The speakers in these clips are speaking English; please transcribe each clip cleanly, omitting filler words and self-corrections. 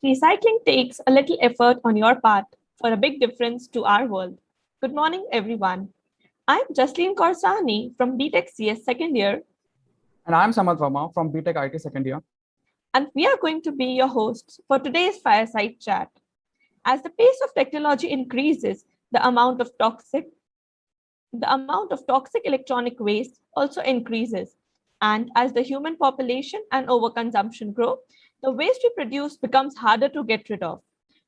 Recycling takes a little effort on your part for a big difference to our world. Good morning, everyone. I'm Jasleen Korsani from BTech CS second year. And I'm Samarth Verma from BTech IT second year. And we are going to be your hosts for today's Fireside chat. As the pace of technology increases, the amount of toxic electronic waste also increases. And as the human population and overconsumption grow, the waste we produce becomes harder to get rid of.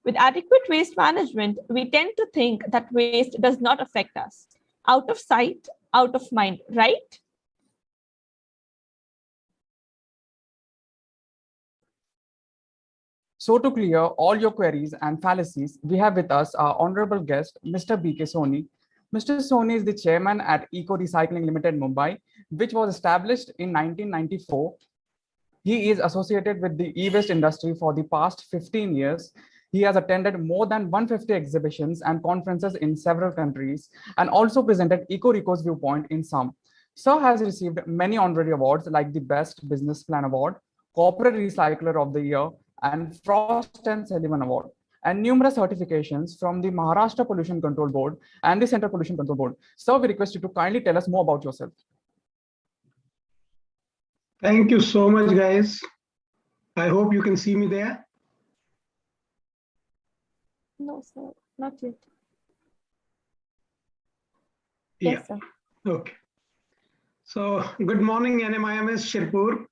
With adequate waste management, we tend to think that waste does not affect us. Out of sight, out of mind, right? So to clear all your queries and fallacies, we have with us our honorable guest, Mr. B K Soni. Mr. Soni is the chairman at Recycling Ltd, Mumbai, which was established in 1994. He is associated with the e-waste industry for the past 15 years. He has attended more than 150 exhibitions and conferences in several countries and also presented Ecoreco's viewpoint in some. Sir has received many honorary awards like the Best Business Plan Award, Corporate Recycler of the Year, and Frost & Sullivan Award, and numerous certifications from the Maharashtra Pollution Control Board and the Central Pollution Control Board. Sir, we request you to kindly tell us more about yourself. Thank you so much, guys. I hope you can see me there. No, sir, not yet. Yes, sir. Okay. So, good morning, NMIMS Shirpur.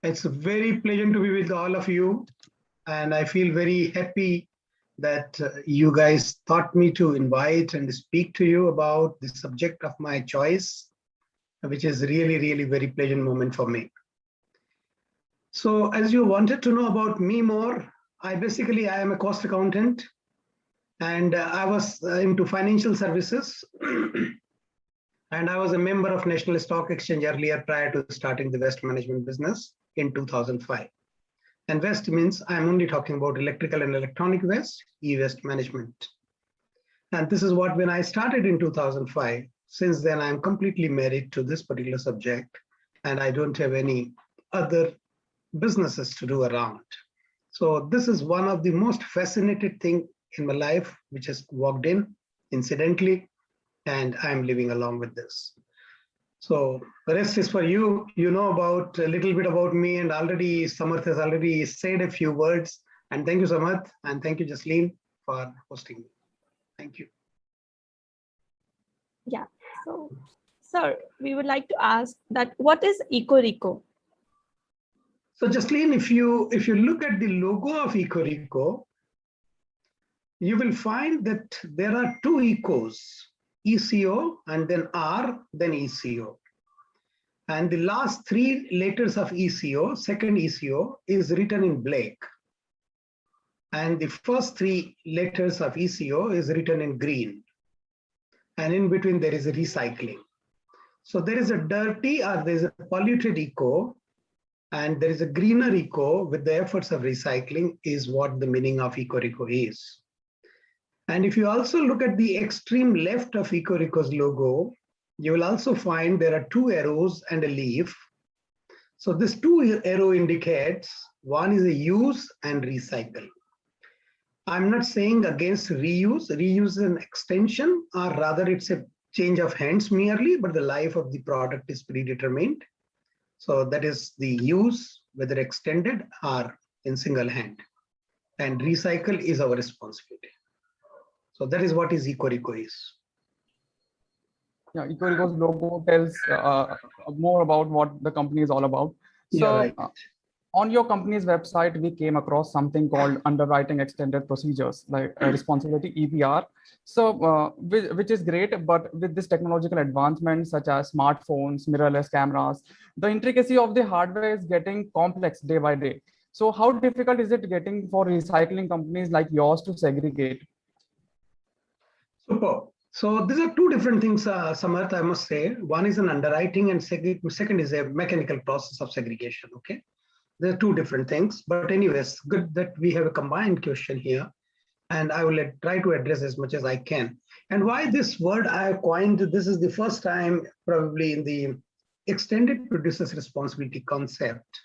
It's very pleasant to be with all of you. And I feel very happy that you guys thought me to invite and speak to you about the subject of my choice, which is really very pleasant moment for me. So as you wanted to know about me more, I am a cost accountant, and I was into financial services. And I was a member of National Stock Exchange earlier prior to starting the waste management business in 2005. And waste means I'm only talking about electrical and electronic waste, e-waste management. And this is what, when I started in 2005, since then I'm completely married to this particular subject, and I don't have any other businesses to do around. So this is one of the most fascinating thing in my life, which has walked in incidentally, and I'm living along with this. So the rest is for you. You know about a little bit about me, and already Samarth has already said a few words. And thank you, Samarth, and thank you, Jasleen, for hosting me. Thank you. Yeah. So, sir, we would like to ask that what is Ecoreco? So, Jasleen, if you look at the logo of Ecoreco, you will find that there are two ecos, ECO and then R, then ECO. And the last three letters of ECO, second ECO, is written in black. And the first three letters of ECO is written in green. And in between there is a recycling. So there is a dirty or there is a polluted eco, and there is a greener eco with the efforts of recycling is what the meaning of Ecoreco is. And if you also look at the extreme left of Ecoreco's logo, you will also find there are two arrows and a leaf. So this two arrow indicates one is a use and recycle. I'm not saying against reuse. Reuse is an extension, or rather it's a change of hands merely, but the life of the product is predetermined. So that is the use, whether extended or in single hand. And recycle is our responsibility. So that is what is Ecoreco is. Yeah, Ecoreco's logo tells more about what the company is all about. So right. On your company's website, we came across something called underwriting extended procedures, like responsibility EPR. So which is great, but with this technological advancement such as smartphones, mirrorless cameras, the intricacy of the hardware is getting complex day by day. So how difficult is it getting for recycling companies like yours to segregate? Super. So these are two different things, Samarth, I must say. One is an underwriting and second is a mechanical process of segregation, okay? They're two different things, but anyways, good that we have a combined question here, and I will try to address as much as I can. And why this word I have coined, this is the first time probably in the extended producer's responsibility concept,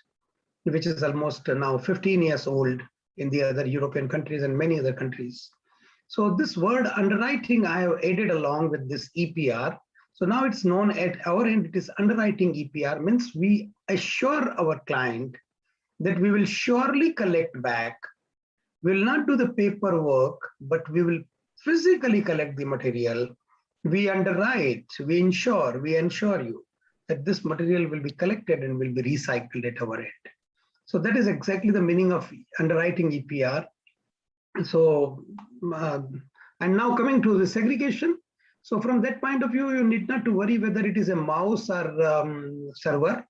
which is almost now 15 years old in the other European countries and many other countries. So this word underwriting, I have added along with this EPR. So now it's known at our end, it is underwriting EPR, means we assure our client that we will surely collect back. We will not do the paperwork, but we will physically collect the material. We underwrite, we ensure you that this material will be collected and will be recycled at our end. So that is exactly the meaning of underwriting EPR. So, and now coming to the segregation. So from that point of view, you need not to worry whether it is a mouse or server.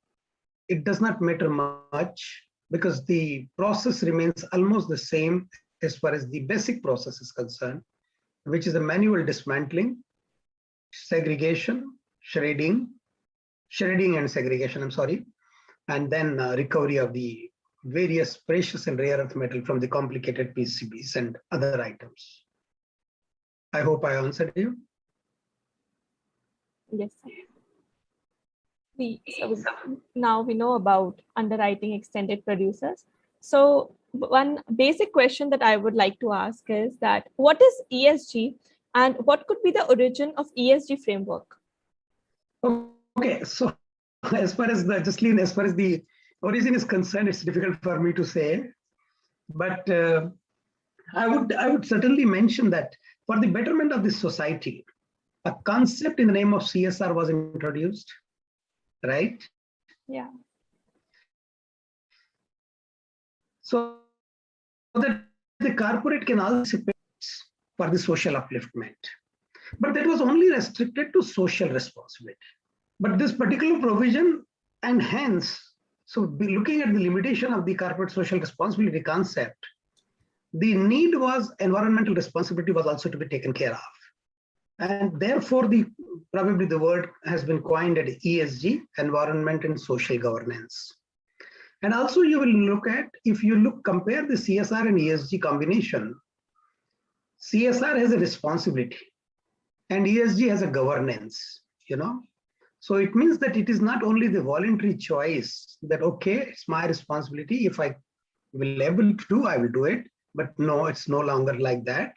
It does not matter much because the process remains almost the same as far as the basic process is concerned, which is a manual dismantling, segregation, shredding and segregation, I'm sorry, and then recovery of the various precious and rare earth metal from the complicated PCBs and other items. I hope I answered you. Yes. So now we know about underwriting extended producers. So one basic question that I would like to ask is that what is ESG and what could be the origin of ESG framework? Okay, so as far as the origin is concerned, it's difficult for me to say, but I would certainly mention that for the betterment of this society, a concept in the name of CSR was introduced, right? Yeah. So that the corporate can also pay for the social upliftment, but that was only restricted to social responsibility. But this particular provision, and hence, so looking at the limitation of the corporate social responsibility concept, the need was environmental responsibility was also to be taken care of. And therefore, probably the word has been coined as ESG, environment and social governance. And also you will look at, if you compare the CSR and ESG combination, CSR has a responsibility and ESG has a governance, So it means that it is not only the voluntary choice that, okay, it's my responsibility. If I will able to do, I will do it. But no, it's no longer like that.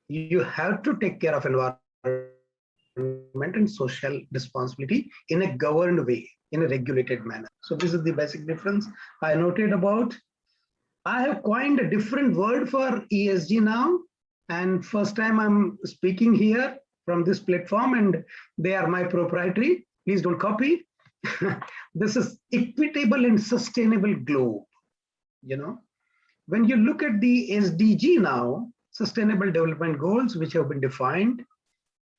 You have to take care of environment and social responsibility in a governed way, in a regulated manner. So this is the basic difference I noted about. I have coined a different word for ESG now. And first time I'm speaking here from this platform, and they are my proprietary. Please don't copy. This is equitable and sustainable globe. When you look at the SDG now, Sustainable Development Goals, which have been defined,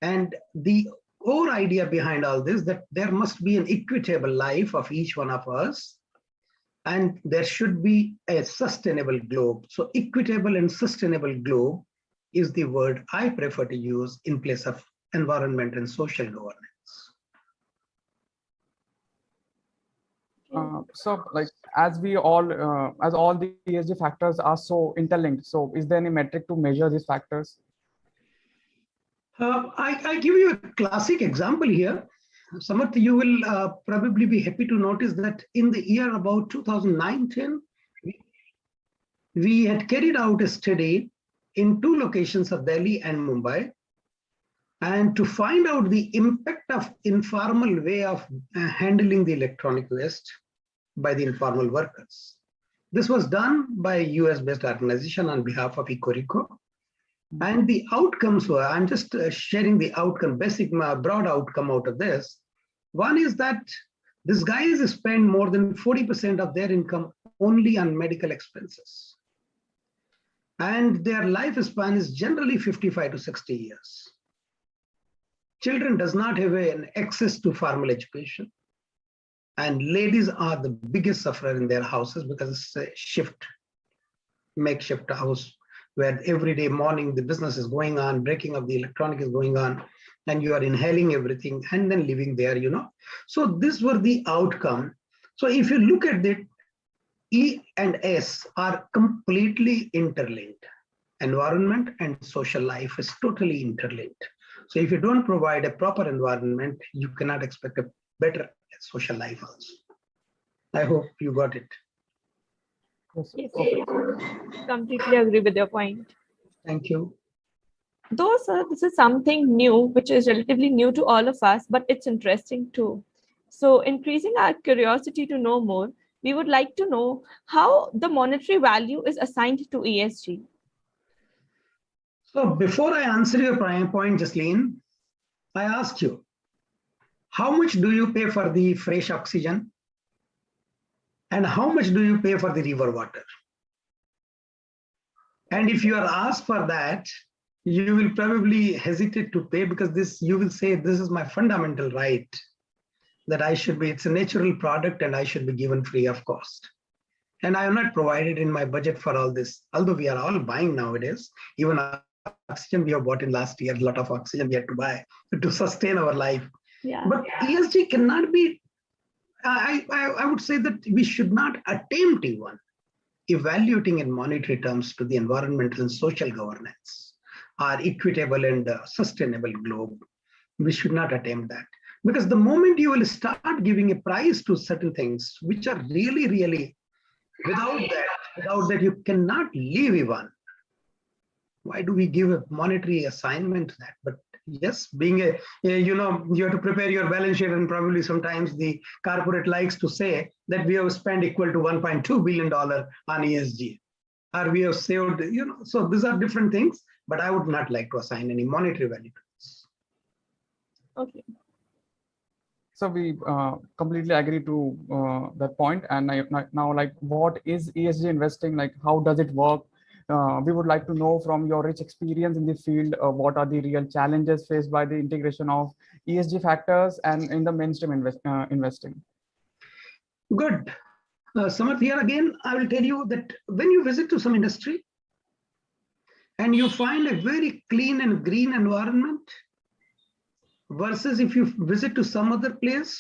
and the core idea behind all this, that there must be an equitable life of each one of us, and there should be a sustainable globe. So equitable and sustainable globe is the word I prefer to use in place of environment and social governance. So like as all the ESG factors are so interlinked, so is there any metric to measure these factors? I give you a classic example here. Samarth, you will probably be happy to notice that in the year about 2019, we had carried out a study in 2 locations of Delhi and Mumbai, and to find out the impact of informal way of handling the electronic waste by the informal workers. This was done by a US-based organization on behalf of Ecoreco. And the outcomes were, I'm just sharing the outcome, basic broad outcome out of this. One is that these guys spend more than 40% of their income only on medical expenses. And their lifespan is generally 55 to 60 years. Children does not have an access to formal education. And ladies are the biggest sufferer in their houses because it's a makeshift house where every day morning the business is going on, breaking of the electronic is going on, and you are inhaling everything and then living there, So these were the outcome. So if you look at it, E and S are completely interlinked. Environment and social life is totally interlinked. So if you don't provide a proper environment, you cannot expect a better social life also. I hope you got it. Yes, Yes, perfect. completely agree with your point. Thank you. Though, sir, this is something new, which is relatively new to all of us, but it's interesting too. So, increasing our curiosity to know more, we would like to know how the monetary value is assigned to ESG. So before I answer your prime point, Jasleen, I asked you, how much do you pay for the fresh oxygen? And how much do you pay for the river water? And if you are asked for that, you will probably hesitate to pay because this, you will say, this is my fundamental right that I should be, it's a natural product and I should be given free of cost. And I am not provided in my budget for all this, although we are all buying nowadays. Even oxygen we have bought in last year, a lot of oxygen we had to buy to sustain our life. Yeah. But ESG cannot be, I would say that we should not attempt even evaluating in monetary terms to the environmental and social governance, our equitable and sustainable globe. We should not attempt that. Because the moment you will start giving a price to certain things, which are really, really, without that, you cannot live even. Why do we give a monetary assignment to that? But yes, being you have to prepare your balance sheet, and probably sometimes the corporate likes to say that we have spent equal to $1.2 billion on ESG, or we have saved, so these are different things, but I would not like to assign any monetary value to this. Okay. So we completely agree to that point. And now, like, what is ESG investing? Like, how does it work? We would like to know from your rich experience in the field, what are the real challenges faced by the integration of ESG factors and in the mainstream investing? Good. Samath, here again, I will tell you that when you visit to some industry and you find a very clean and green environment, versus if you visit to some other place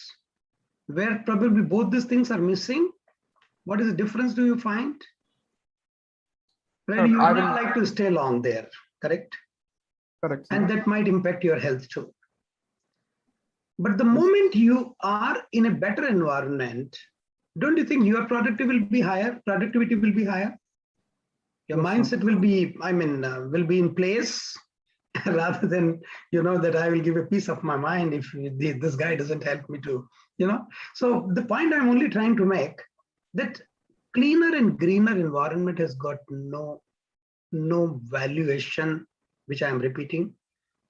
where probably both these things are missing, what is the difference do you find? Well, you would not like to stay long there, correct? Correct. And that might impact your health too. But the moment you are in a better environment, don't you think your productivity will be higher? Productivity will be higher. Your mindset will be, will be in place rather than, that I will give a piece of my mind if this guy doesn't help me to, So the point I'm only trying to make, that cleaner and greener environment has got no valuation, which I'm repeating,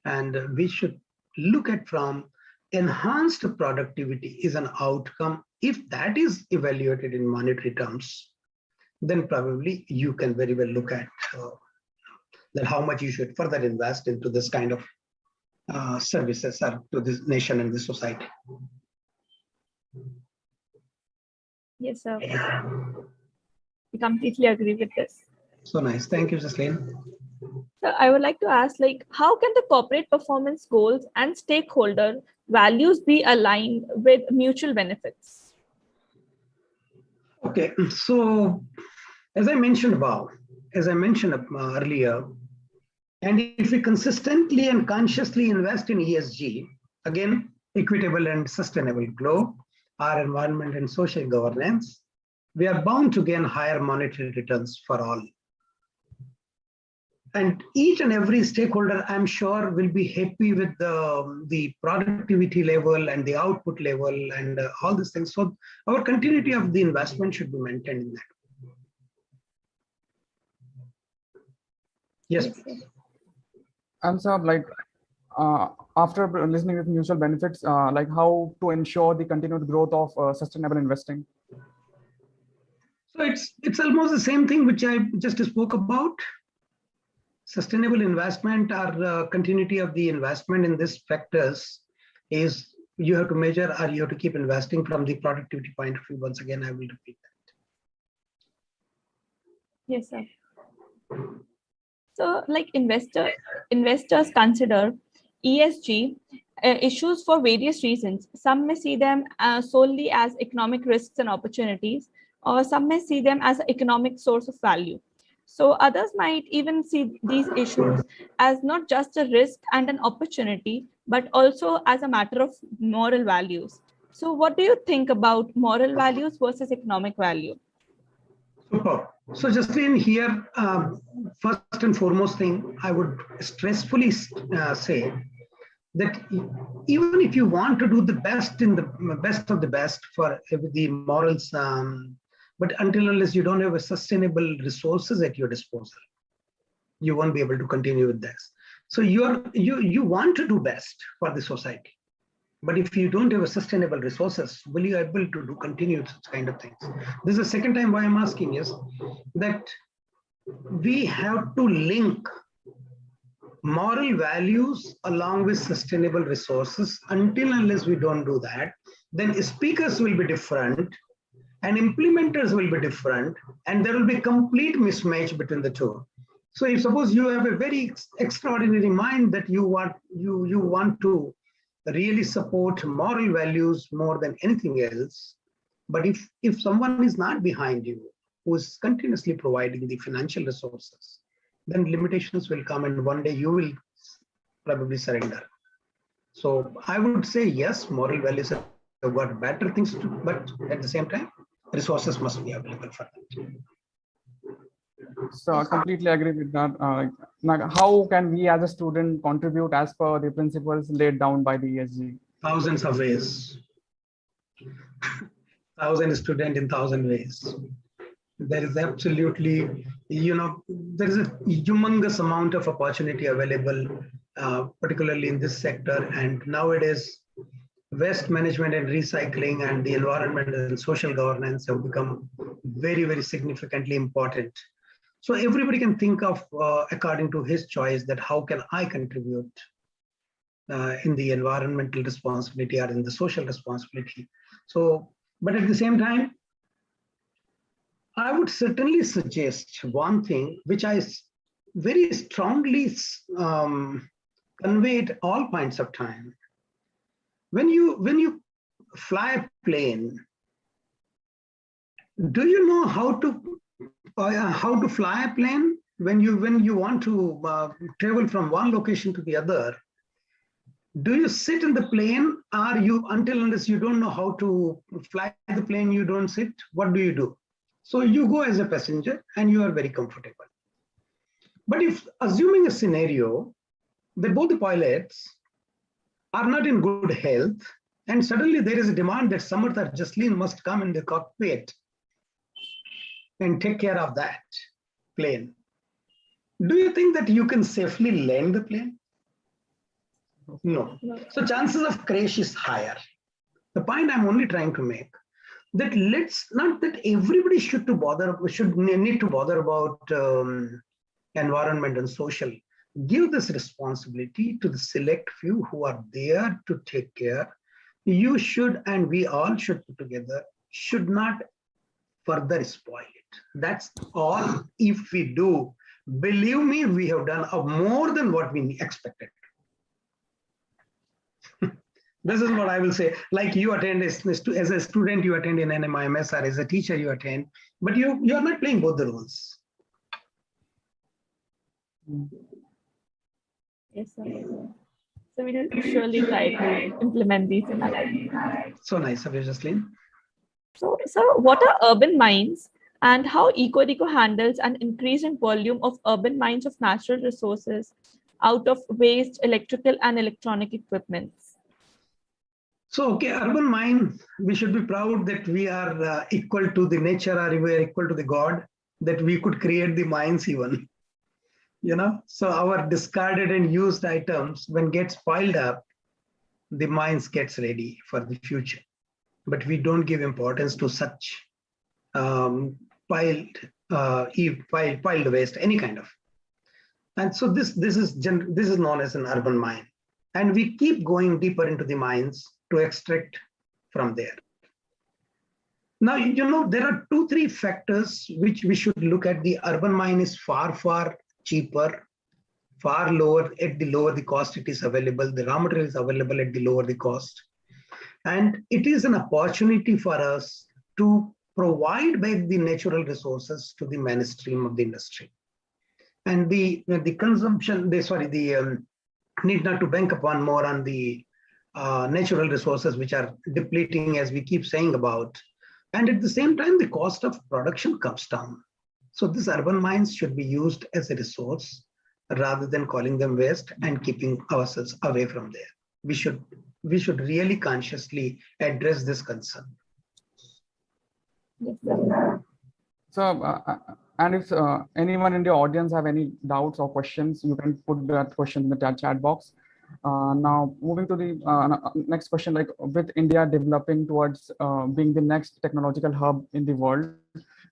and we should look at from enhanced productivity is an outcome. If that is evaluated in monetary terms, then probably you can very well look at that how much you should further invest into this kind of services or to this nation and this society. Yes, sir. I completely agree with this. So nice. Thank you, Jasleen. So I would like to ask, like, how can the corporate performance goals and stakeholder values be aligned with mutual benefits? Okay, so as I mentioned earlier, and if we consistently and consciously invest in ESG, again, equitable and sustainable globe, our environment and social governance, we are bound to gain higher monetary returns for all. And each and every stakeholder, I'm sure, will be happy with the productivity level and the output level and all these things. So our continuity of the investment should be maintained in that. Yes. And so, like, after listening with mutual benefits, like how to ensure the continued growth of sustainable investing? So it's almost the same thing which I just spoke about. Sustainable investment or continuity of the investment in these factors is you have to measure or you have to keep investing from the productivity point of view. Once again, I will repeat that. Yes, sir. So, like investors consider ESG issues for various reasons. Some may see them solely as economic risks and opportunities, or some may see them as an economic source of value. So others might even see these issues as not just a risk and an opportunity, but also as a matter of moral values. So what do you think about moral values versus economic value? Super. So Justine, here, first and foremost thing, I would stressfully say that even if you want to do the best in the best of the best for the morals, but until unless you don't have a sustainable resources at your disposal, you won't be able to continue with this. So you want to do best for the society, but if you don't have a sustainable resources, will you able to continue such kind of things? This is the second time why I'm asking is that we have to link moral values along with sustainable resources. Until unless we don't do that, then speakers will be different and implementers will be different, and there will be complete mismatch between the two. So if suppose you have a very extraordinary mind that you want to really support moral values more than anything else, but if someone is not behind you, who is continuously providing the financial resources, then limitations will come and one day you will probably surrender. So I would say yes, moral values have got better things to, but at the same time, resources must be available for that. So I completely agree with that. How can we as a student contribute as per the principles laid down by the ESG? Thousands of ways. 1,000 students in 1,000 ways. There is absolutely, there is a humongous amount of opportunity available, particularly in this sector. And nowadays, waste management and recycling and the environment and social governance have become very, very significantly important. So everybody can think of, according to his choice, that how can I contribute in the environmental responsibility or in the social responsibility. So, but at the same time, I would certainly suggest one thing which I very strongly convey at all points of time. When you fly a plane, do you know how to fly a plane? When you want to travel from one location to the other, do you sit in the plane, or until unless you don't know how to fly the plane, you don't sit? What do? So you go as a passenger and you are very comfortable. But if assuming a scenario that both the pilots are not in good health, and suddenly there is a demand that Samarth or Jaslin must come in the cockpit and take care of that plane, do you think that you can safely land the plane? No. So chances of crash is higher. The point I'm only trying to make, that let's not that everybody should need to bother about environment and social. Give this responsibility to the select few who are there to take care. You should, and we all should put together, should not further spoil it. That's all. If we do, believe me, we have done more than what we expected. This is what I will say. Like you attend as a student, you attend in NMIMS, or as a teacher, you attend, but you are not playing both the roles. Yes, sir. So we will surely try to implement these in our life. So nice of you, Jaslin. So, sir, what are urban mines and how Ecoreco handles an increase in volume of urban mines of natural resources out of waste, electrical and electronic equipments? So, okay, urban mine, we should be proud that we are equal to the nature, or we are equal to the God, that we could create the mines even. So our discarded and used items, when gets piled up, the mines gets ready for the future. But we don't give importance to such piled waste, any kind of. And so this is known as an urban mine. And we keep going deeper into the mines to extract from there. Now, there are 2-3 factors which we should look at. The urban mine is far, far cheaper, far lower. At the lower the cost it is available, the raw material is available at the lower the cost. And it is an opportunity for us to provide back the natural resources to the mainstream of the industry. And the consumption, need not to bank upon more on the natural resources which are depleting, as we keep saying about. And at the same time, the cost of production comes down. So these urban mines should be used as a resource rather than calling them waste and keeping ourselves away from there. We should really consciously address this concern. So, and if anyone in the audience have any doubts or questions, you can put that question in the chat box. Now, moving to the next question, like with India developing towards being the next technological hub in the world,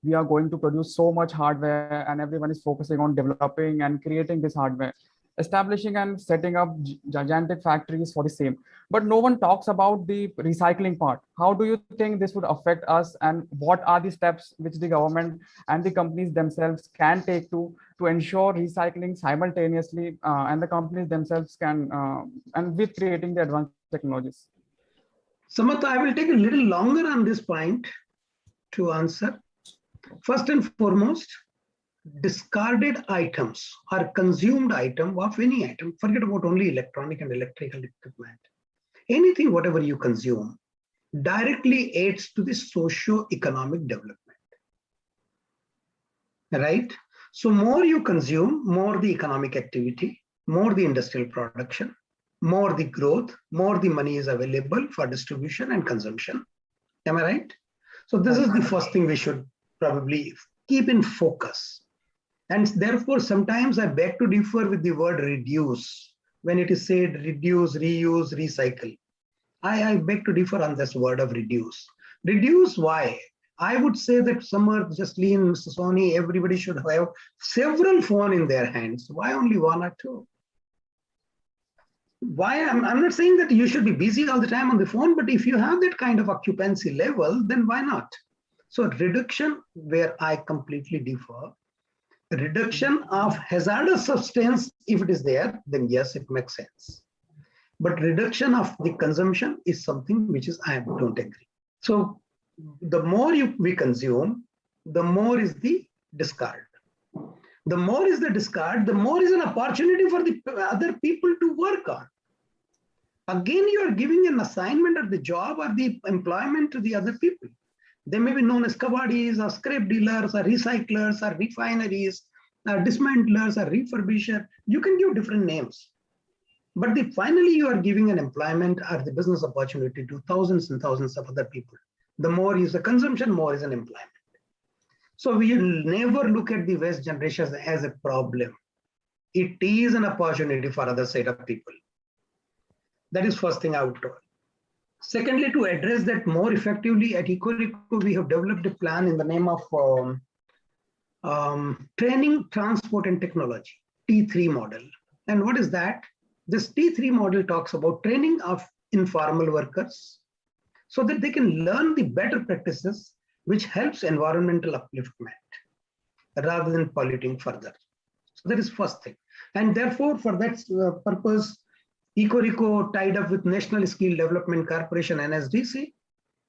we are going to produce so much hardware and everyone is focusing on developing and creating this hardware, establishing and setting up gigantic factories for the same. But no one talks about the recycling part. How do you think this would affect us, and what are the steps which the government and the companies themselves can take to ensure recycling simultaneously and the companies themselves can, and with creating the advanced technologies? Samarth, I will take a little longer on this point to answer. First and foremost, discarded items or consumed item of any item, forget about only electronic and electrical equipment. Anything, whatever you consume, directly aids to the socio-economic development, right? So more you consume, more the economic activity, more the industrial production, more the growth, more the money is available for distribution and consumption. Am I right? So this is the first thing we should probably keep in focus. And therefore, sometimes I beg to differ with the word reduce. When it is said reduce, reuse, recycle, I beg to differ on this word of reduce. Reduce, why? I would say that Samarth, Jasleen, Mr. Soni, everybody should have several phones in their hands. Why only one or two? Why? I'm not saying that you should be busy all the time on the phone, but if you have that kind of occupancy level, then why not? So reduction, where I completely differ, reduction of hazardous substance, if it is there, then yes, it makes sense. But reduction of the consumption is something which is, I don't agree. So the more we consume, the more is the discard. The more is the discard, the more is an opportunity for the other people to work on. Again, you are giving an assignment or the job or the employment to the other people. They may be known as kabadis or scrap dealers or recyclers or refineries or dismantlers or refurbishers. You can give different names. But finally, you are giving an employment or the business opportunity to thousands and thousands of other people. The more is the consumption, more is an employment. So we will never look at the waste generation as a problem. It is an opportunity for other set of people. That is first thing I would tell. Secondly, to address that more effectively at Ecoreco, we have developed a plan in the name of Training, Transport and Technology, T3 model. And what is that? This T3 model talks about training of informal workers so that they can learn the better practices which helps environmental upliftment rather than polluting further. So that is first thing. And therefore, for that purpose, Ecoreco tied up with National Skill Development Corporation, NSDC,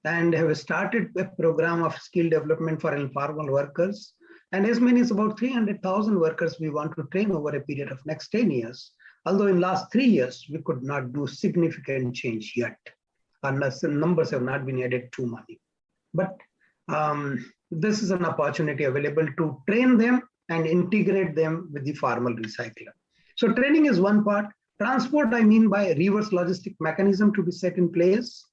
and have started a program of skill development for informal workers. And as many as about 300,000 workers we want to train over a period of next 10 years. Although in last 3 years, we could not do significant change yet, unless the numbers have not been added too many. But this is an opportunity available to train them and integrate them with the formal recycler. So training is one part. Transport, I mean by reverse logistic mechanism to be set in place.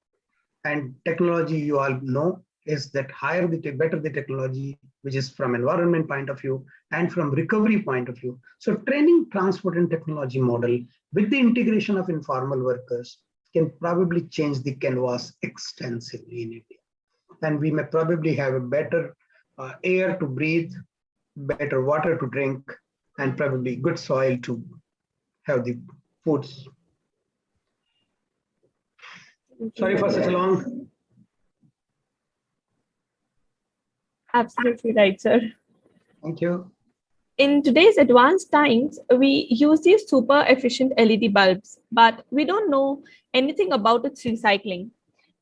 And technology, you all know, is that better the technology, which is from environment point of view and from recovery point of view. So training, transport and technology model with the integration of informal workers can probably change the canvas extensively in India. And we may probably have a better air to breathe, better water to drink, and probably good soil to have the foods. Sorry for such a long. Absolutely right, sir. Thank you. In today's advanced times, we use these super efficient LED bulbs, but we don't know anything about its recycling.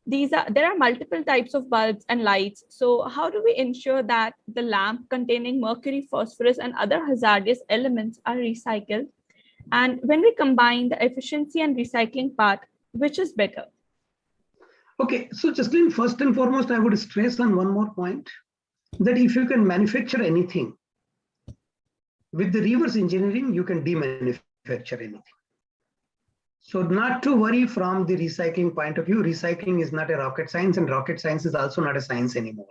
There are multiple types of bulbs and lights. So how do we ensure that the lamp containing mercury, phosphorus, and other hazardous elements are recycled? And when we combine the efficiency and recycling part, which is better? Okay, so Jaslin, first and foremost, I would stress on one more point, that if you can manufacture anything, with the reverse engineering, you can demanufacture anything. So not to worry from the recycling point of view. Recycling is not a rocket science, and rocket science is also not a science anymore.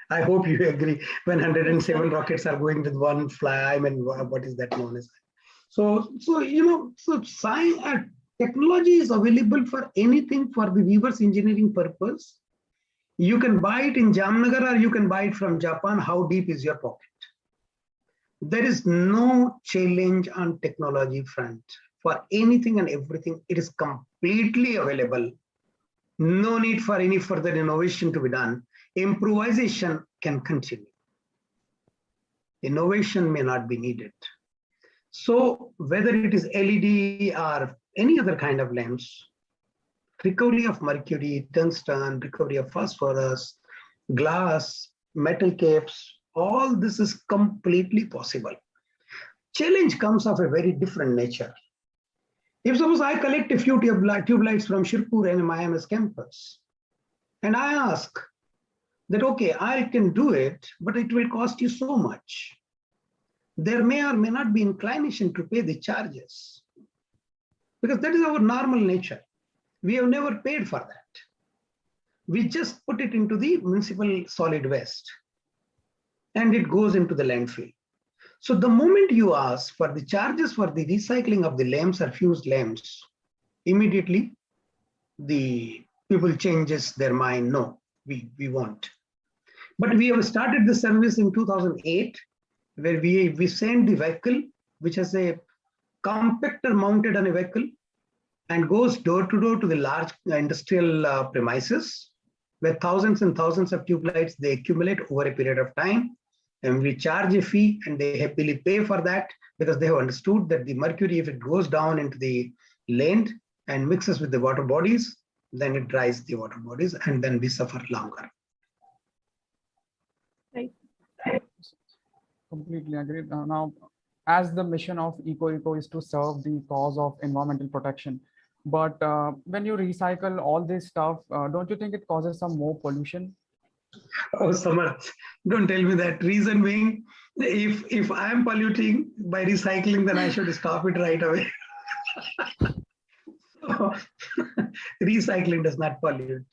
I hope you agree. When 107 rockets are going with one fly, I mean, what is that known as? So science, technology is available for anything for the reverse engineering purpose. You can buy it in Jamnagar or you can buy it from Japan. How deep is your pocket? There is no challenge on technology front for anything and everything. It is completely available. No need for any further innovation to be done. Improvisation can continue. Innovation may not be needed. So whether it is LED or any other kind of lamps, recovery of mercury, tungsten, recovery of phosphorus, glass, metal caps, all this is completely possible. Challenge comes of a very different nature. If suppose I collect a few tube lights from Shirpur and MIMS campus, and I ask that, okay, I can do it, but it will cost you so much. There may or may not be inclination to pay the charges, because that is our normal nature. We have never paid for that. We just put it into the municipal solid waste and it goes into the landfill. So the moment you ask for the charges for the recycling of the lamps or fused lamps, immediately the people changes their mind. No, we won't. But we have started the service in 2008, where we send the vehicle, which has a compactor mounted on a vehicle, and goes door to door to the large industrial premises, where thousands and thousands of tube lights they accumulate over a period of time. And we charge a fee, and they happily pay for that, because they have understood that the mercury, if it goes down into the land and mixes with the water bodies, then it dries the water bodies, and then we suffer longer. Right. Completely agree. Now, as the mission of Ecoreco is to serve the cause of environmental protection, but when you recycle all this stuff, don't you think it causes some more pollution? Oh, Samarth, don't tell me that. Reason being, if I am polluting by recycling, then I should stop it right away. So, recycling does not pollute.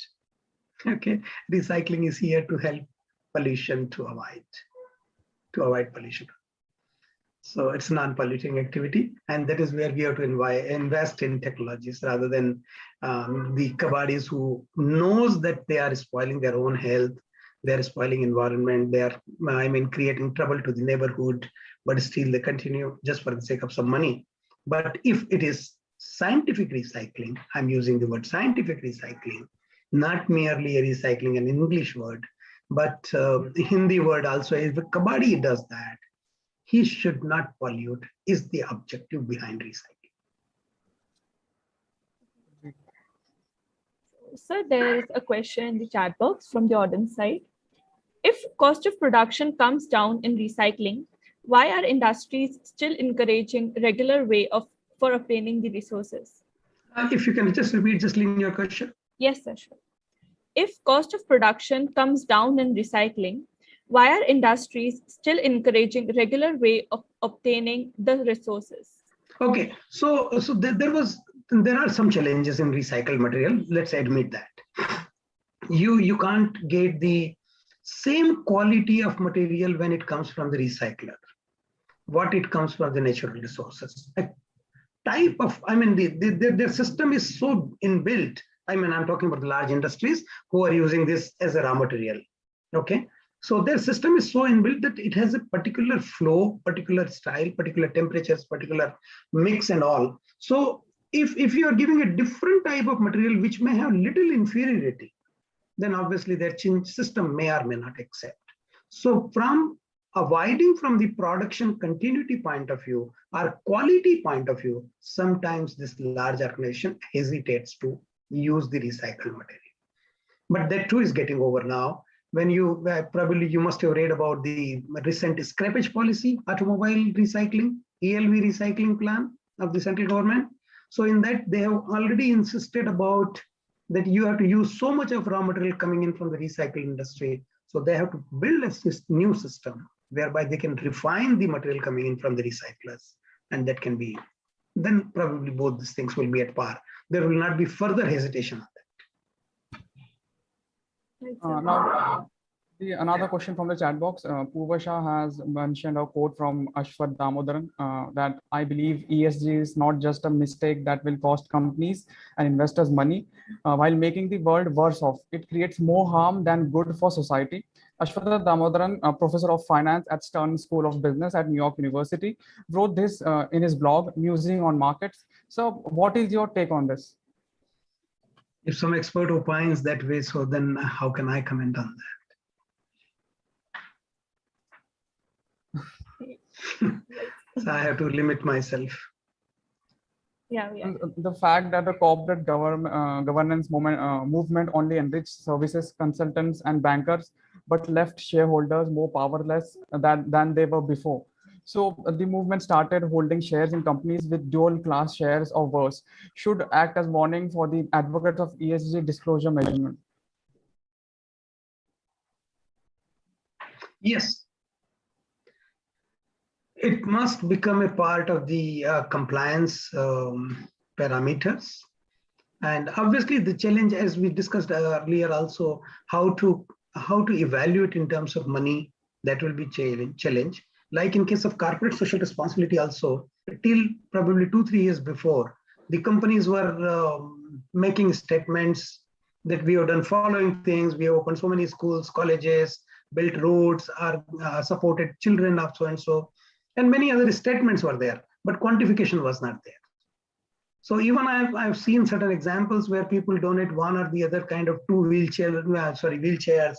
Okay, recycling is here to help pollution to avoid pollution. So it's non-polluting activity, and that is where we have to invest in technologies rather than the kabadis who knows that they are spoiling their own health, they are spoiling environment, they are, creating trouble to the neighborhood, but still they continue just for the sake of some money. But if it is scientific recycling, I'm using the word scientific recycling, not merely a recycling, an English word, but Hindi word also. If a kabadi does that, he should not pollute, is the objective behind recycling. So there is a question in the chat box from the audience side. If cost of production comes down in recycling, why are industries still encouraging regular way for obtaining the resources? If you can just repeat your question. Yes, sir, sure. If cost of production comes down in recycling, why are industries still encouraging regular way of obtaining the resources? Okay, so there are some challenges in recycled material. Let's admit that. You can't get the same quality of material when it comes from the recycler, what it comes from the natural resources. A type of, their system is so inbuilt. I'm talking about the large industries who are using this as a raw material. Okay. So their system is so inbuilt that it has a particular flow, particular style, particular temperatures, particular mix and all. So if you are giving a different type of material which may have little inferiority, then obviously their system may or may not accept. So from avoiding from the production continuity point of view or quality point of view, sometimes this large organization hesitates to use the recycled material. But that too is getting over now. When you probably you must have read about the recent scrappage policy, automobile recycling, ELV recycling plan of the central government. So in that, they have already insisted about that you have to use so much of raw material coming in from the recycling industry. So they have to build a new system whereby they can refine the material coming in from the recyclers. And that can be, then probably both these things will be at par. There will not be further hesitation on that. Now, another question from the chat box. Purvasha has mentioned a quote from Ashwath Damodaran that I believe ESG is not just a mistake that will cost companies and investors money while making the world worse off. It creates more harm than good for society. Ashwath Damodaran, a professor of finance at Stern School of Business at New York University, wrote this in his blog, Musing on Markets. So what is your take on this? If some expert opines that way, so then how can I comment on that? So I have to limit myself. Yeah. The fact that the corporate governance movement only enriched services, consultants, and bankers, but left shareholders more powerless than they were before. So the movement started holding shares in companies with dual class shares or worse, should act as warning for the advocates of ESG disclosure measurement. Yes. It must become a part of the compliance parameters. And obviously the challenge, as we discussed earlier also, how to evaluate in terms of money, that will be challenge. Like in case of corporate social responsibility also, till probably 2-3 years before, the companies were making statements that we have done following things, we have opened so many schools, colleges, built roads, are supported children of so and so, and many other statements were there, but quantification was not there. So even I've seen certain examples where people donate one or the other kind of wheelchairs,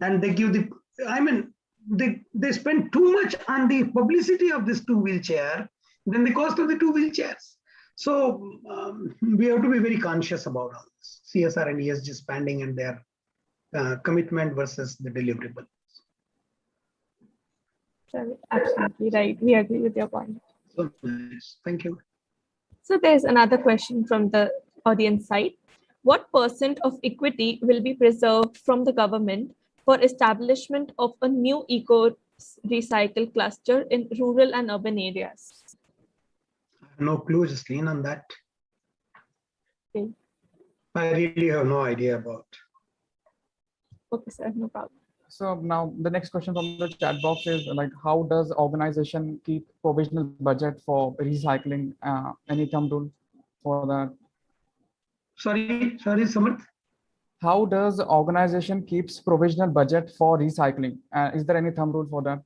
and they give they spend too much on the publicity of this 2 wheelchair than the cost of the 2 wheelchairs. So we have to be very conscious about all this CSR and ESG spending and their commitment versus the deliverable. Absolutely right. We agree with your point. So nice. Thank you. So there's another question from the audience side. What % of equity will be preserved from the government for establishment of a new eco-recycle cluster in rural and urban areas? I have no clue, Justine, on that. Okay. I really have no idea about. Okay, sir, no problem. So now the next question from the chat box is like, how does organization keep provisional budget for recycling? Any thumb rule for that? Sorry, Samarth. How does the organization keeps provisional budget for recycling? Is there any thumb rule for that?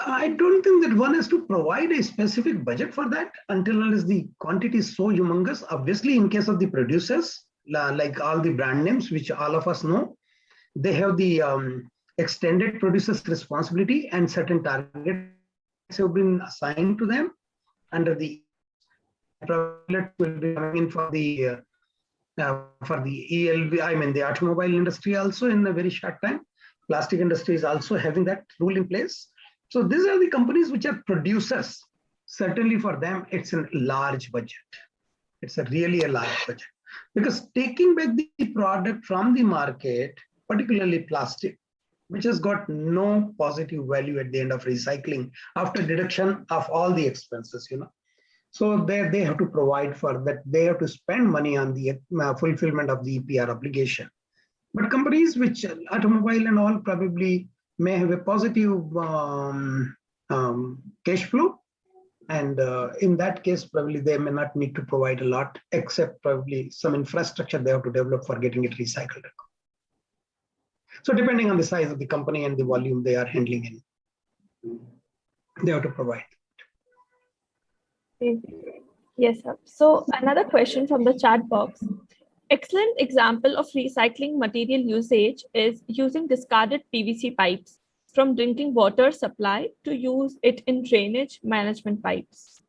I don't think that one has to provide a specific budget for that unless the quantity is so humongous. Obviously, in case of the producers, like all the brand names, which all of us know, they have the extended producer's responsibility and certain targets have been assigned to them under the will be coming in for the ELV, the automobile industry also in a very short time. Plastic industry is also having that rule in place. So these are the companies which are producers. Certainly for them, it's a large budget. It's really a large budget. Because taking back the product from the market, particularly plastic, which has got no positive value at the end of recycling after deduction of all the expenses, So they have to provide for that. They have to spend money on the fulfillment of the EPR obligation. But companies which automobile and all probably may have a positive cash flow. And in that case, probably they may not need to provide a lot, except probably some infrastructure they have to develop for getting it recycled. So depending on the size of the company and the volume they are handling in, they have to provide. Yes, sir. So another question from the chat box. Excellent example of recycling material usage is using discarded PVC pipes from drinking water supply to use it in drainage management pipes.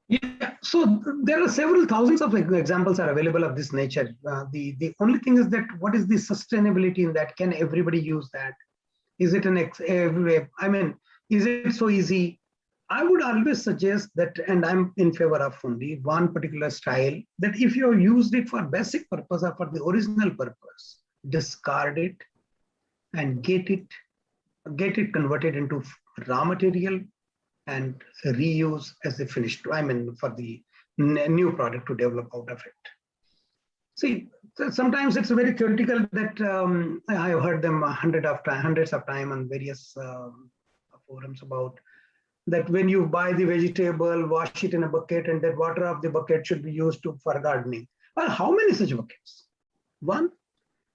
Yeah, so there are several thousands of examples are available of this nature. The only thing is that what is the sustainability in that? Can everybody use that? Is it is it so easy? I would always suggest that, and I'm in favor of only one particular style, that if you have used it for basic purpose or for the original purpose, discard it and get it converted into raw material and reuse as the finished, I mean, for the new product to develop out of it. See, sometimes it's very theoretical that I have heard them hundreds of times on various forums about that when you buy the vegetable, wash it in a bucket, and that water of the bucket should be used for gardening. Well, how many such buckets? One,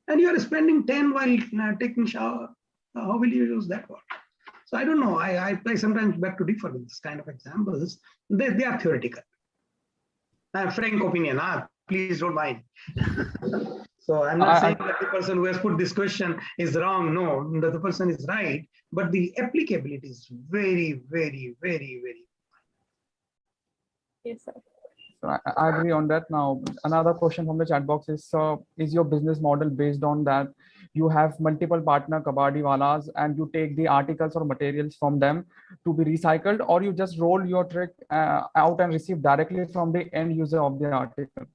and you are spending 10 while taking shower. How will you use that water? So I don't know. I sometimes beg to differ with this kind of examples. They are theoretical. Frank opinion. Please don't mind. So I'm not saying that the person who has put this question is wrong. No, the person is right. But the applicability is very, very, very, very. Yes, sir. So I agree on that. Now, another question from the chat box is your business model based on that you have multiple partner kabadiwalas and you take the articles or materials from them to be recycled, or you just roll your trick out and receive directly from the end user of the article?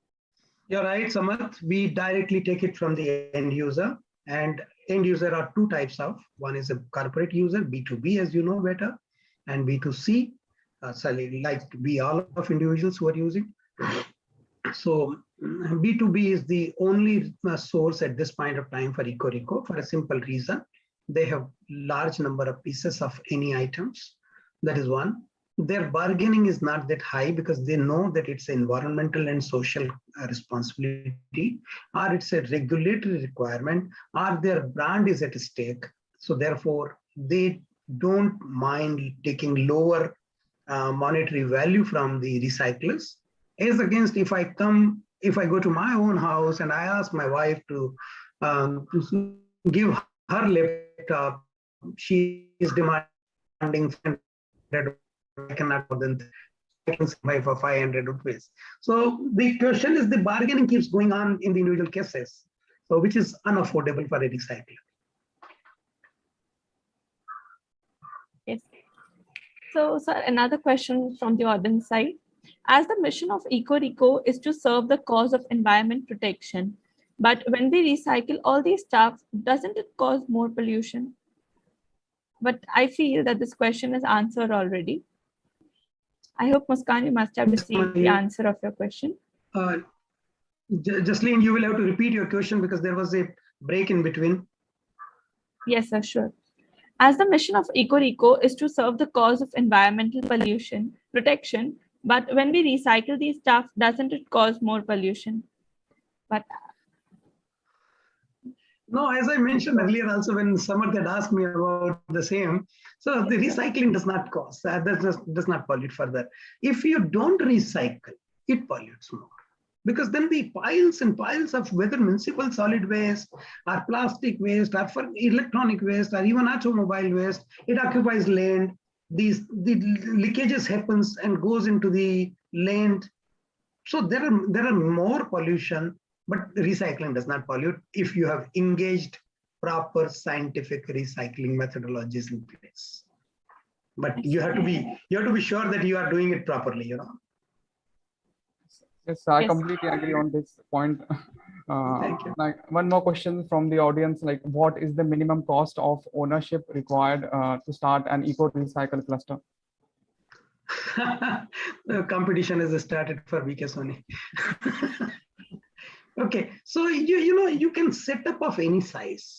You're right, Samath. We directly take it from the end user, and end user are two types of. One is a corporate user, B2B, as you know better, and B2C, so like we all of individuals who are using. So B2B is the only source at this point of time for Ecoreco for a simple reason. They have large number of pieces of any items. That is one. Their bargaining is not that high because they know that it's environmental and social responsibility, or it's a regulatory requirement, or their brand is at stake. So therefore, they don't mind taking lower monetary value from the recyclers. As against if I go to my own house and I ask my wife to give her laptop, she is demanding 500. I cannot more than I can buy for 500 rupees. So the question is the bargaining keeps going on in the individual cases, so which is unaffordable for a recycler. Yes. So, sir, another question from the audience side. As the mission of Ecoreco is to serve the cause of environment protection, but when we recycle all these stuff, doesn't it cause more pollution? But I feel that this question is answered already. I hope, Muskan, you must have received the answer of your question. Jasleen, you will have to repeat your question because there was a break in between. Yes, sir, sure. As the mission of Ecoreco is to serve the cause of environmental pollution protection, but when we recycle these stuff, doesn't it cause more pollution? But no, as I mentioned earlier, also when someone had asked me about the same, so the recycling does not cause that, does not pollute further. If you don't recycle, it pollutes more, because then the piles and piles of whether municipal solid waste or plastic waste or for electronic waste or even automobile waste, it occupies land. The leakages happens and goes into the land. So there are more pollution. But recycling does not pollute if you have engaged proper scientific recycling methodologies in place. But you have to be sure that you are doing it properly, you know. Yes, I completely agree on this point. Thank you. Like one more question from the audience, like what is the minimum cost of ownership required to start an eco-recycle cluster? The competition has started for B K Soni. Okay, so you can set up of any size,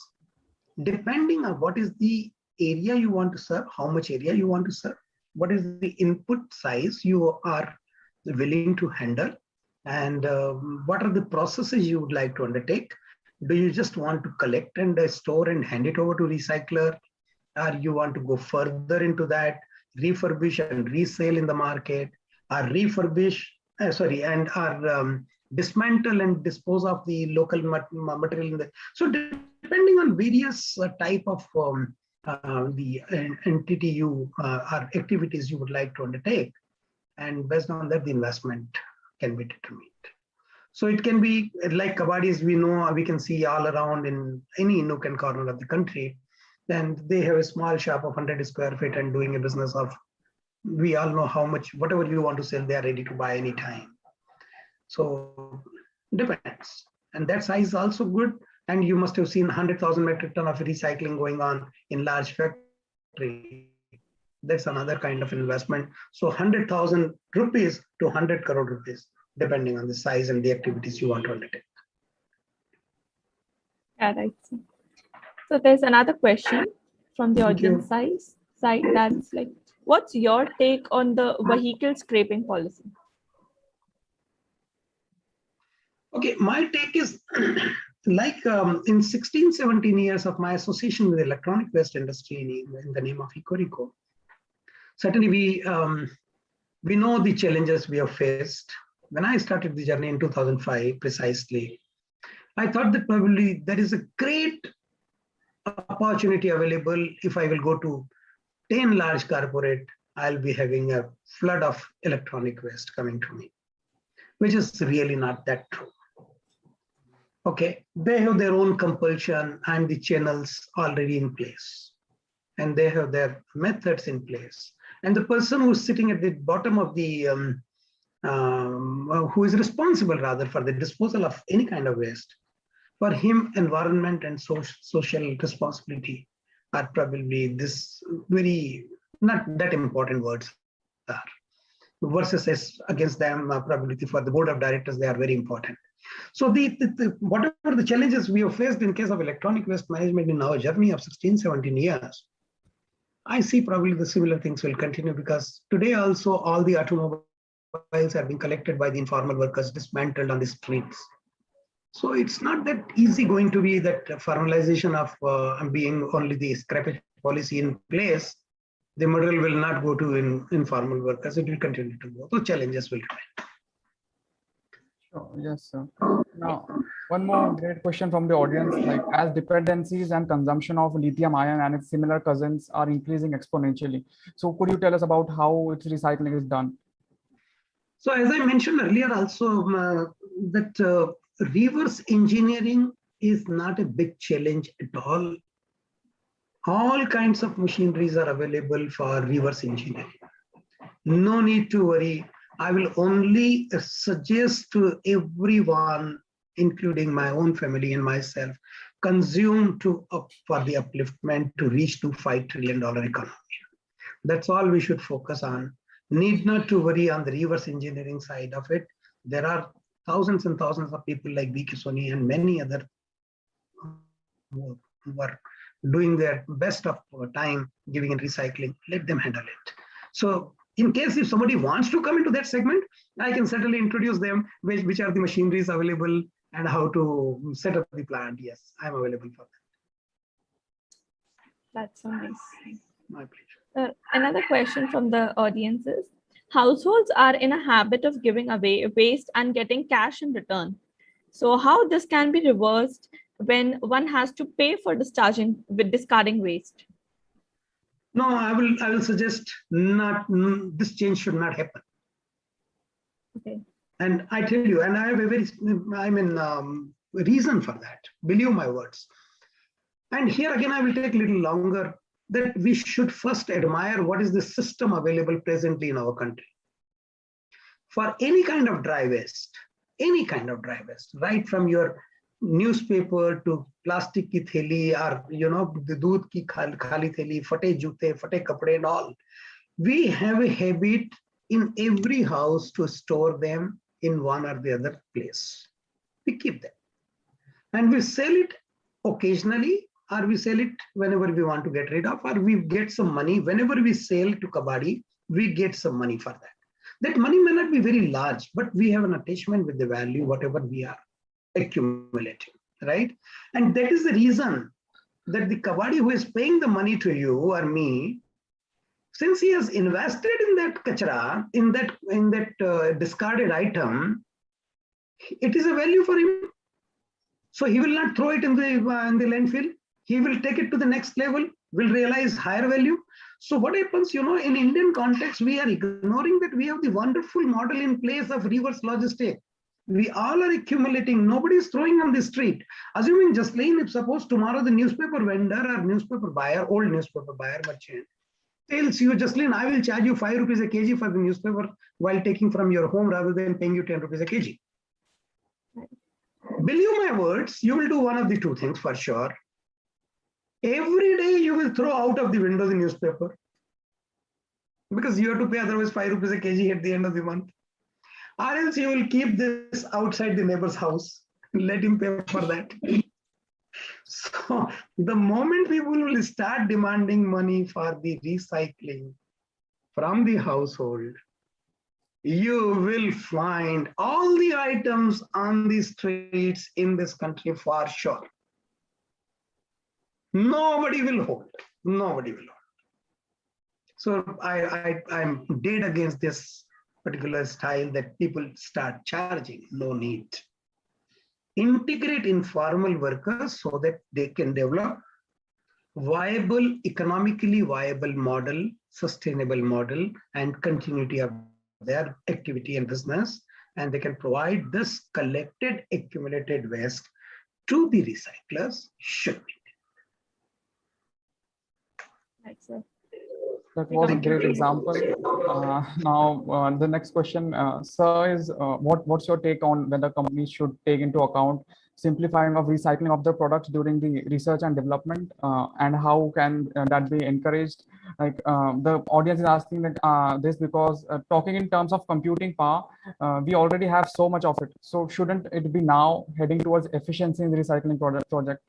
depending on what is the area you want to serve, how much area you want to serve, what is the input size you are willing to handle, and what are the processes you would like to undertake. Do you just want to collect and store and hand it over to recycler, or you want to go further into that, refurbish and resell in the market, or refurbish, dismantle and dispose of the local material in the. So depending on various type of the entity you or activities you would like to undertake, and based on that the investment can be determined. So it can be like kabadis, we can see all around in any nook and corner of the country. Then they have a small shop of 100 square feet and doing a business of we all know how much, whatever you want to sell, they are ready to buy anytime. So depends. And that size is also good. And you must have seen 100,000 metric ton of recycling going on in large factory. That's another kind of investment. So 100,000 rupees to 100 crore rupees, depending on the size and the activities you want to undertake. Yeah, right. So there's another question from the audience side that's like, what's your take on the vehicle scraping policy? Okay, my take is like in 16, 17 years of my association with the electronic waste industry in the name of Ecoreco, certainly we know the challenges we have faced. When I started the journey in 2005, precisely, I thought that probably there is a great opportunity available. If I will go to 10 large corporate, I'll be having a flood of electronic waste coming to me, which is really not that true. Okay, they have their own compulsion and the channels already in place, and they have their methods in place. And the person who's sitting at the bottom of the, who is responsible rather for the disposal of any kind of waste, for him, environment and social responsibility are probably this very, not that important words are. Versus as against them, probability for the board of directors, they are very important. So whatever the challenges we have faced in case of electronic waste management in our journey of 16, 17 years, I see probably the similar things will continue, because today also all the automobiles are being collected by the informal workers, dismantled on the streets. So it's not that easy going to be that formalization of being only the scrappage policy in place. The material will not go to informal workers, it will continue to go. So challenges will remain. Sure, yes, sir. Now, one more great question from the audience, like as dependencies and consumption of lithium ion and its similar cousins are increasing exponentially. So could you tell us about how its recycling is done? So as I mentioned earlier also, that reverse engineering is not a big challenge at all. All kinds of machineries are available for reverse engineering. No need to worry. I will only suggest to everyone, including my own family and myself, consume for the upliftment to reach to $5 trillion economy. That's all we should focus on. Need not to worry on the reverse engineering side of it. There are thousands and thousands of people like B K Soni and many other who are doing their best of time giving in recycling. Let them handle it. So in case if somebody wants to come into that segment, I can certainly introduce them, which are the machineries available and how to set up the plant. Yes, I'm available for that. That's so nice. My pleasure. Another question from the audience is, households are in a habit of giving away waste and getting cash in return. So how this can be reversed when one has to pay for discarding waste? No, I will suggest not. This change should not happen. Okay. And I tell you, and I have a very, reason for that. Believe my words. And here again, I will take a little longer. That we should first admire what is the system available presently in our country. For any kind of dry waste, right from your newspaper to plastic ki theli, or the doodh ki khali theli, fate jute, fate kapde and all. We have a habit in every house to store them in one or the other place. We keep them. And we sell it occasionally, or we sell it whenever we want to get rid of, or we get some money. Whenever we sell to Kabadi, we get some money for that. That money may not be very large, but we have an attachment with the value, whatever we are accumulating, right? And that is the reason that the Kabadi who is paying the money to you or me, since he has invested in that kachra, in that discarded item, it is a value for him. So he will not throw it in the landfill. He will take it to the next level, will realize higher value. So what happens, in Indian context, we are ignoring that we have the wonderful model in place of reverse logistics. We all are accumulating. Nobody is throwing on the street. Assuming Jaslene, if suppose tomorrow the newspaper vendor or newspaper buyer, old newspaper buyer, merchant, tells you, Jaslin, I will charge you 5 rupees a kg for the newspaper while taking from your home rather than paying you 10 rupees a kg. Believe my words, you will do one of the two things for sure. Every day you will throw out of the window the newspaper because you have to pay otherwise 5 rupees a kg at the end of the month. Or else you will keep this outside the neighbor's house and let him pay for that. So the moment people will start demanding money for the recycling from the household, you will find all the items on the streets in this country for sure. Nobody will hold. Nobody will hold. So I'm dead against this particular style that people start charging. No need. Integrate informal workers so that they can develop viable, economically viable model, sustainable model, and continuity of their activity and business. And they can provide this collected, accumulated waste to the recyclers should be. Excellent. That was a great example. Now, the next question, sir, is what's your take on whether companies should take into account simplifying of recycling of their products during the research and development, and how can that be encouraged? Like the audience is asking that this because talking in terms of computing power, we already have so much of it. So shouldn't it be now heading towards efficiency in the recycling project?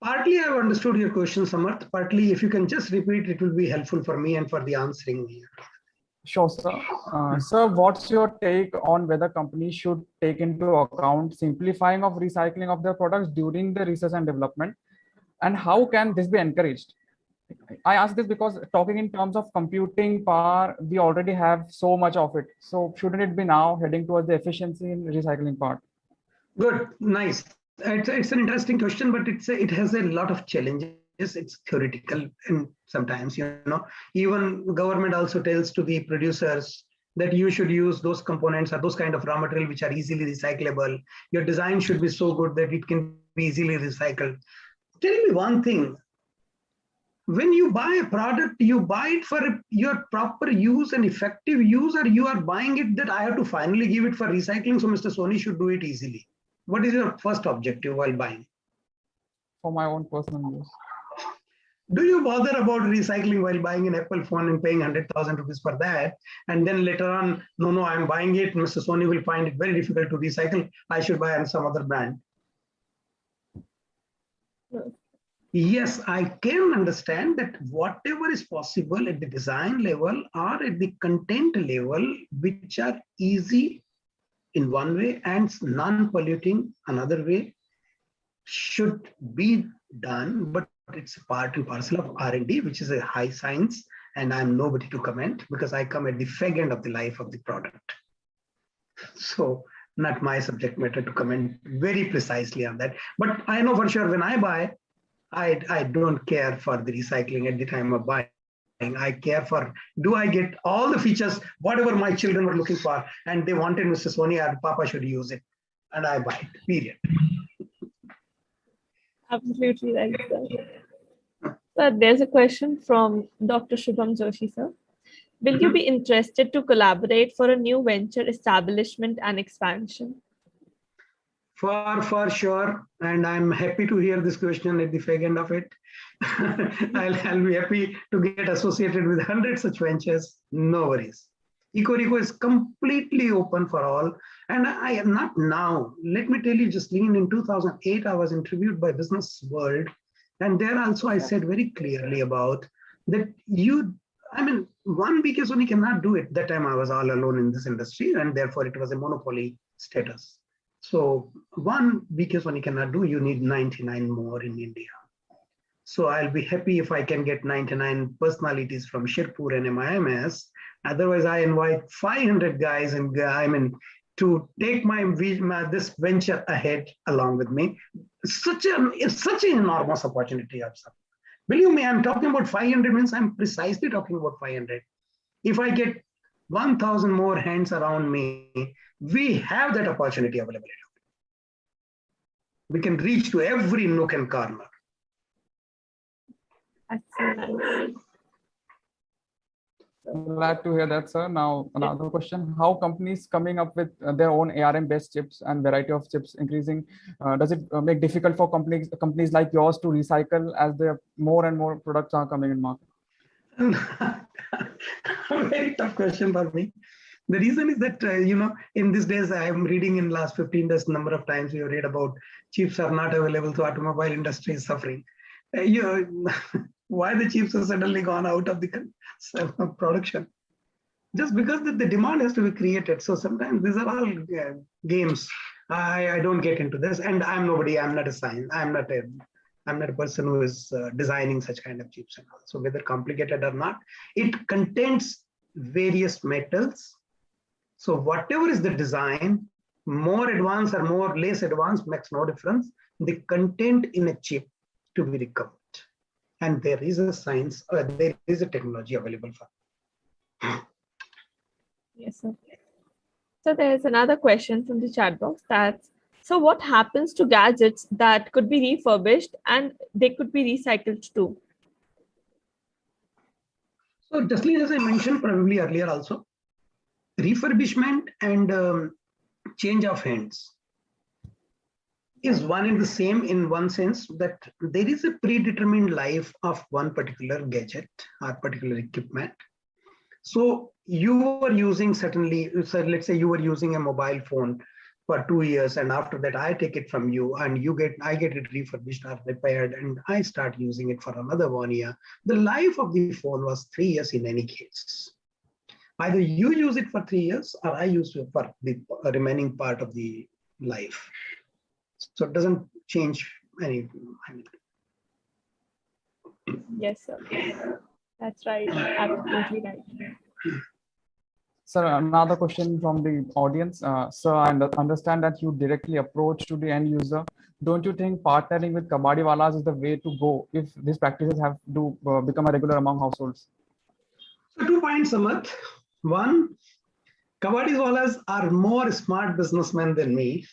Partly I've understood your question, Samarth. Partly, if you can just repeat, it will be helpful for me and for the answering here. Sure, sir. Sir, what's your take on whether companies should take into account simplifying of recycling of their products during the research and development, and how can this be encouraged? I ask this because talking in terms of computing power, we already have so much of it. So shouldn't it be now heading towards the efficiency in recycling part? Good, nice. It's an interesting question, but it has a lot of challenges. It's theoretical, and sometimes, even government also tells to the producers that you should use those components or those kind of raw material which are easily recyclable. Your design should be so good that it can be easily recycled. Tell me one thing. When you buy a product, you buy it for your proper use and effective use, or you are buying it that I have to finally give it for recycling, so Mr. Soni should do it easily. What is your first objective while buying? For my own personal use. Do you bother about recycling while buying an Apple phone and paying 100,000 rupees for that? And then later on, no, I'm buying it. Mr. Soni will find it very difficult to recycle. I should buy on some other brand. Yes, I can understand that whatever is possible at the design level or at the content level, which are easy in one way and non-polluting another way, should be done, but it's a part and parcel of R&D, which is a high science, and I'm nobody to comment because I come at the fag end of the life of the product. So not my subject matter to comment very precisely on that. But I know for sure when I buy, I don't care for the recycling at the time of buying. I care for, do I get all the features, whatever my children were looking for, and they wanted Mr. Soni or Papa should use it, and I buy it, period. Absolutely right, sir. Sir, there's a question from Dr. Shubham Joshi, sir. Will you be interested to collaborate for a new venture establishment and expansion? For sure, and I'm happy to hear this question at the fag end of it. I'll be happy to get associated with 100 such ventures, no worries. Ecoreco is completely open for all, and I am not now. Let me tell you, just in 2008, I was interviewed by Business World, and there also I said very clearly about that one B K Soni cannot do it. That time I was all alone in this industry, and therefore it was a monopoly status. So one B K Soni cannot do, you need 99 more in India. So I'll be happy if I can get 99 personalities from Shirpur and MIMS. Otherwise, I invite 500 guys and to take this venture ahead along with me. It's such an enormous opportunity. Believe me, I'm talking about 500 means I'm precisely talking about 500. If I get 1,000 more hands around me, we have that opportunity available. We can reach to every nook and corner. That's so nice. Glad to hear that, sir. Now, another question: how companies coming up with their own ARM-based chips and variety of chips increasing? Does it make difficult for companies like yours to recycle as there more and more products are coming in market? Very tough question for me. The reason is that, in these days, I am reading in last 15 days, number of times you read about chips are not available, so automobile industry is suffering. Why the chips are suddenly gone out of the production? Just because the demand has to be created. So sometimes these are all games. I don't get into this, and I'm nobody. I'm not a science. I'm not a person who is designing such kind of chips and all. So whether complicated or not, it contains various metals. So whatever is the design, more advanced or more less advanced makes no difference. The content in a chip to be recovered. And there is a science, there is a technology available for. Yes, sir. So there's another question from the chat box that's, so what happens to gadgets that could be refurbished and they could be recycled too? So just as I mentioned probably earlier also, refurbishment and change of hands is one and the same in one sense that there is a predetermined life of one particular gadget or particular equipment. So you were using certainly, so let's say you were using a mobile phone for 2 years, and after that I take it from you and I get it refurbished or repaired and I start using it for another 1 year. The life of the phone was 3 years in any case. Either you use it for 3 years or I use it for the remaining part of the life. So it doesn't change anything. Yes, sir. That's right. Absolutely right. Sir, another question from the audience. Sir, I understand that you directly approach to the end user. Don't you think partnering with Kabadiwalas is the way to go if these practices have to become a regular among households? So 2 points, Samat. One, Kabadiwalas are more smart businessmen than me.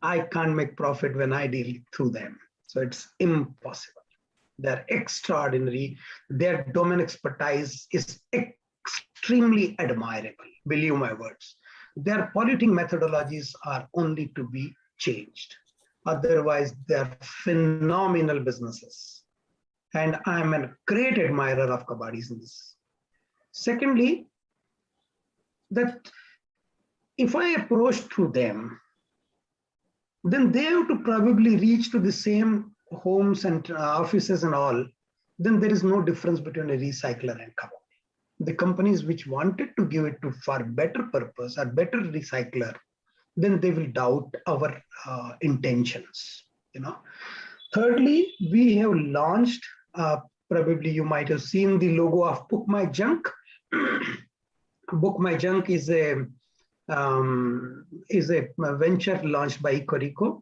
I can't make profit when I deal through them. So it's impossible. They're extraordinary. Their domain expertise is extremely admirable. Believe my words. Their polluting methodologies are only to be changed. Otherwise, they're phenomenal businesses. And I'm a great admirer of Kabadis in this. Secondly, that if I approach through them, then they have to probably reach to the same homes and offices and all. Then there is no difference between a recycler and Kabadi. The companies which wanted to give it to for better purpose or better recycler, then they will doubt our intentions. Thirdly, we have launched, probably you might have seen the logo of Book My Junk. Book My Junk is a venture launched by Ecoreco,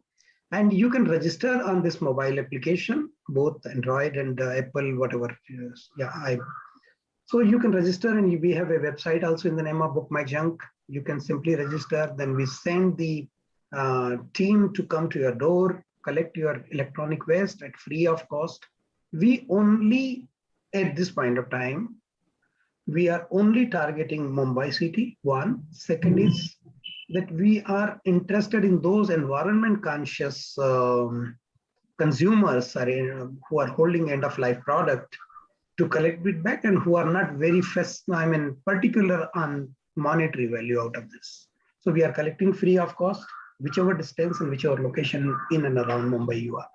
and you can register on this mobile application, both Android and Apple, whatever. So you can register, and we have a website also in the name of Book My Junk. You can simply register. Then we send the team to come to your door, collect your electronic waste at free of cost. We only, at this point of time, we are only targeting Mumbai city, one. Second is that we are interested in those environment conscious consumers who are holding end of life product to collect it back and who are not very particular on monetary value out of this. So we are collecting free of cost, whichever distance and whichever location in and around Mumbai you are.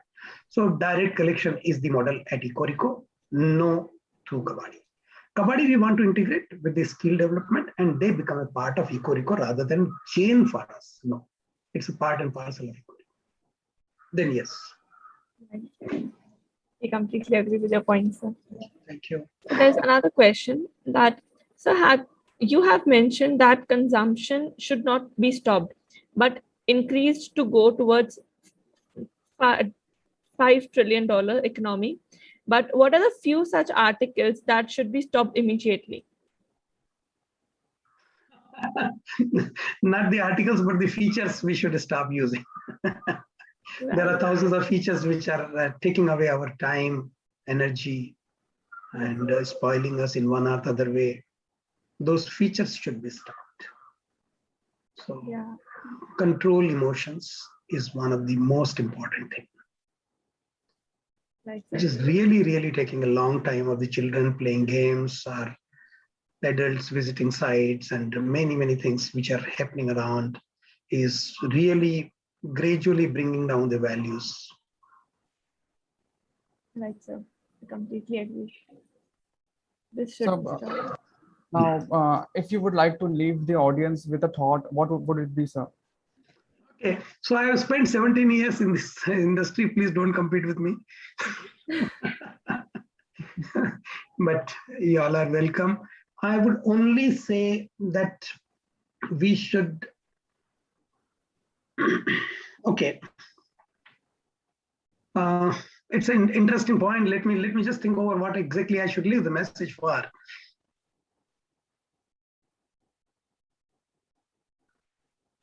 So direct collection is the model at Ecoreco, no through Kabadi. Kabadi, we want to integrate with the skill development and they become a part of Ecoreco rather than chain for us. No, it's a part and parcel of Ecoreco. Then yes. I completely agree with your point, sir. Thank you. There's another question that, so you have mentioned that consumption should not be stopped, but increased to go towards $5 trillion economy. But what are the few such articles that should be stopped immediately? Not the articles, but the features we should stop using. There are thousands of features which are taking away our time energy and spoiling us in one or the other way, those features should be stopped. So Yeah. Control emotions is one of the most important things. Right, Which is really, really taking a long time of the children playing games or adults visiting sites and many, many things which are happening around is really gradually bringing down the values. Right, sir. I completely agree. This should So stop. now, if you would like to leave the audience with a thought, what would it be, sir? Okay, so I have spent 17 years in this industry. Please don't compete with me. But you all are welcome. I would only say that we should, okay. It's an interesting point. Let me just think over what exactly I should leave the message for.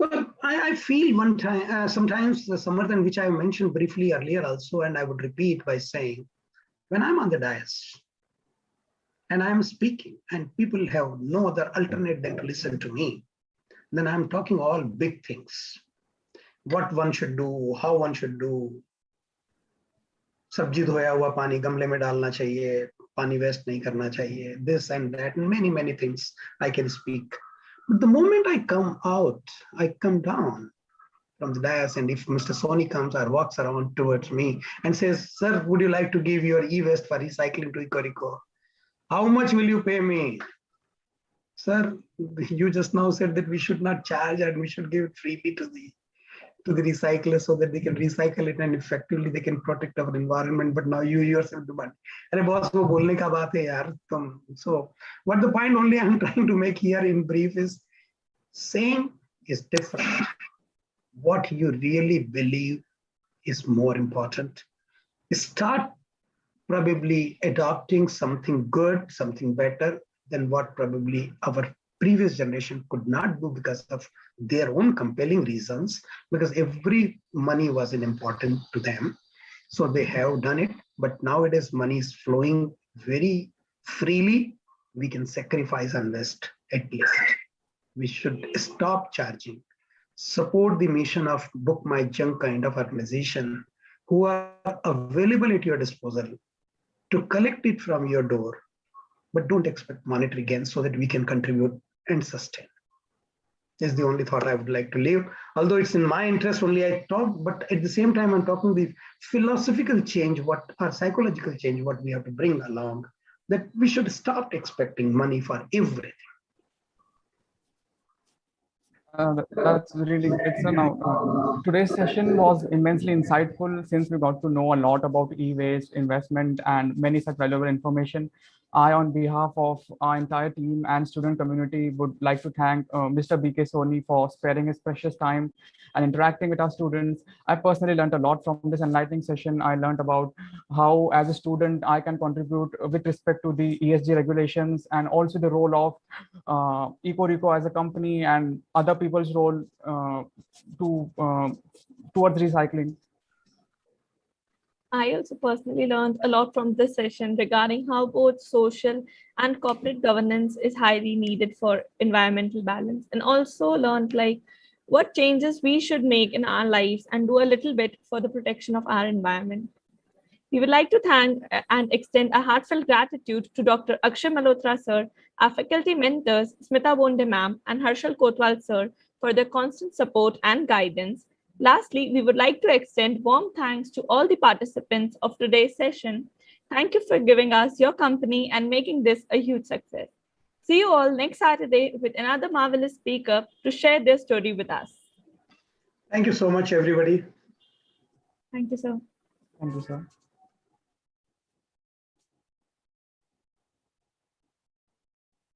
Well, I feel one time, sometimes Samarthan, which I mentioned briefly earlier also, and I would repeat by saying, when I'm on the dais and I'm speaking and people have no other alternate than to listen to me, then I'm talking all big things. What one should do, how one should do. सब्जी धोया हुआ पानी गमले में डालना चाहिए, पानी waste नहीं करना चाहिए, this and that, and many things I can speak. But the moment I come out, I come down from the dais, and if Mr. Soni comes or walks around towards me and says, "Sir, would you like to give your e-waste for recycling to Ecoreco? How much will you pay me?" Sir, you just now said that we should not charge and we should give it freely to the recyclers so that they can recycle it and effectively they can protect our environment. But now you yourself demand. Arey boss, wo bolne ka baat hai yaar. So what the point only I'm trying to make here in brief is saying is different. What you really believe is more important. Start probably adopting something good, something better than what probably our previous generation could not do because of their own compelling reasons, because every money wasn't important to them. So they have done it, but nowadays money is flowing very freely. We can sacrifice and invest at least. We should stop charging. Support the mission of Book My Junk kind of organization who are available at your disposal to collect it from your door, but don't expect monetary gain so that we can contribute and sustain. Is the only thought I would like to leave. Although it's in my interest only I talk, but at the same time I'm talking the philosophical change, what or psychological change, what we have to bring along, that we should stop expecting money for everything. That's really great. So now, today's session was immensely insightful since we got to know a lot about e-waste, investment, and many such valuable information. I, on behalf of our entire team and student community, would like to thank Mr. B K Soni for sparing his precious time and interacting with our students. I personally learned a lot from this enlightening session. I learned about how, as a student, I can contribute with respect to the ESG regulations and also the role of Ecoreco as a company and other people's role towards recycling. I also personally learned a lot from this session regarding how both social and corporate governance is highly needed for environmental balance, and also learned like what changes we should make in our lives and do a little bit for the protection of our environment. We would like to thank and extend a heartfelt gratitude to Dr. Akshay Malhotra sir, our faculty mentors Smita Bonde ma'am and Harshal Kotwal sir for their constant support and guidance. Lastly, we would like to extend warm thanks to all the participants of today's session. Thank you for giving us your company and making this a huge success. See you all next Saturday with another marvelous speaker to share their story with us. Thank you so much, everybody. Thank you, sir. Thank you, sir.